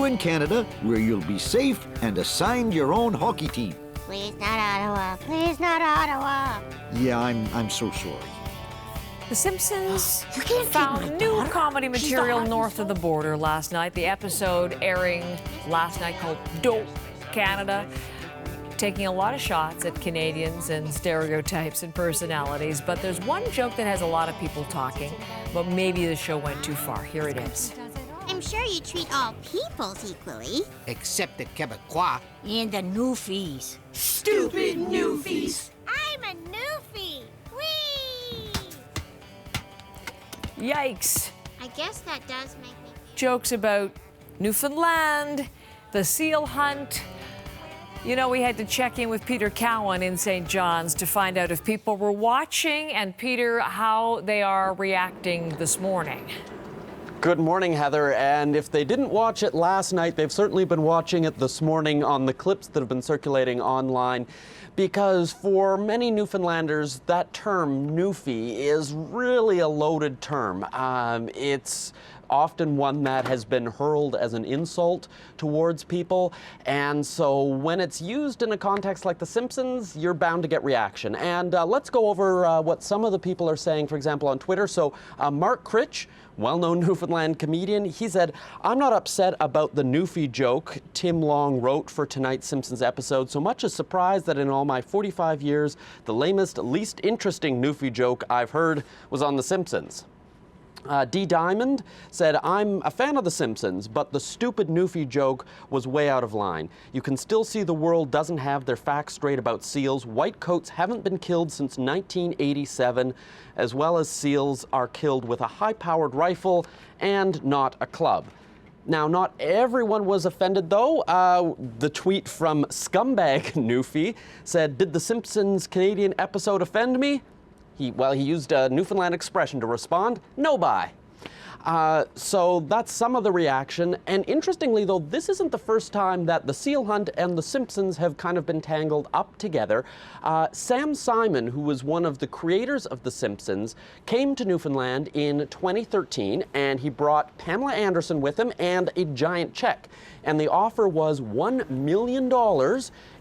in Canada, where you'll be safe and assigned your own hockey team. Please not Ottawa. Please not Ottawa. Yeah, I'm so sorry. The Simpsons You can't found keep my new daughter. comedy She's material the north of the border last night. The episode airing last night called Dope Canada, taking a lot of shots at Canadians and stereotypes and personalities. But there's one joke that has a lot of people talking, but maybe the show went too far. Here it is. I'm sure you treat all peoples equally. Except the Quebecois. And the Newfies. Stupid Newfies. I'm a Newfie. Whee! Yikes. I guess that does make me... Jokes about Newfoundland, the seal hunt. You know, we had to check in with Peter Cowan in St. John's to find out if people were watching, and Peter, how they are reacting this morning. Good morning, Heather. And if they didn't watch it last night, they've certainly been watching it this morning on the clips that have been circulating online. Because for many Newfoundlanders, that term Newfie is really a loaded term. It's often one that has been hurled as an insult towards people. And so when it's used in a context like The Simpsons, you're bound to get reaction. And let's go over what some of the people are saying, for example, on Twitter. So Mark Critch, well-known Newfoundland comedian, he said, "I'm not upset about the Newfie joke Tim Long wrote for tonight's Simpsons episode, so much as surprised that in all my 45 years, the lamest, least interesting Newfie joke I've heard was on The Simpsons." D. Diamond said, "I'm a fan of The Simpsons, but the stupid Newfie joke was way out of line. You can still see the world doesn't have their facts straight about seals. White coats haven't been killed since 1987, as well as seals are killed with a high-powered rifle and not a club." Now, not everyone was offended, though. The tweet from Scumbag Newfie said, "Did The Simpsons Canadian episode offend me?" He used a Newfoundland expression to respond, "No buy." So that's some of the reaction. And interestingly, though, this isn't the first time that the seal hunt and The Simpsons have kind of been tangled up together. Sam Simon, who was one of the creators of The Simpsons, came to Newfoundland in 2013, and he brought Pamela Anderson with him and a giant check. And the offer was $1 million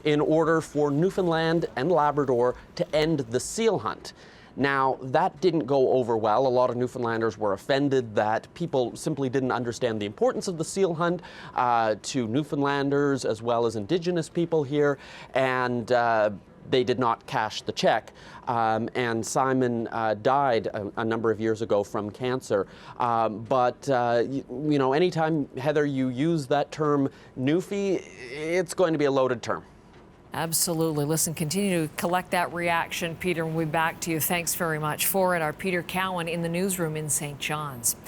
in order for Newfoundland and Labrador to end the seal hunt. Now, that didn't go over well. A lot of Newfoundlanders were offended that people simply didn't understand the importance of the seal hunt to Newfoundlanders as well as Indigenous people here, and they did not cash the check. And Simon died a number of years ago from cancer. But you know, anytime, Heather, you use that term Newfie, it's going to be a loaded term. Absolutely. Listen, continue to collect that reaction, Peter, and we'll be back to you. Thanks very much for it. Our Peter Cowan in the newsroom in St. John's.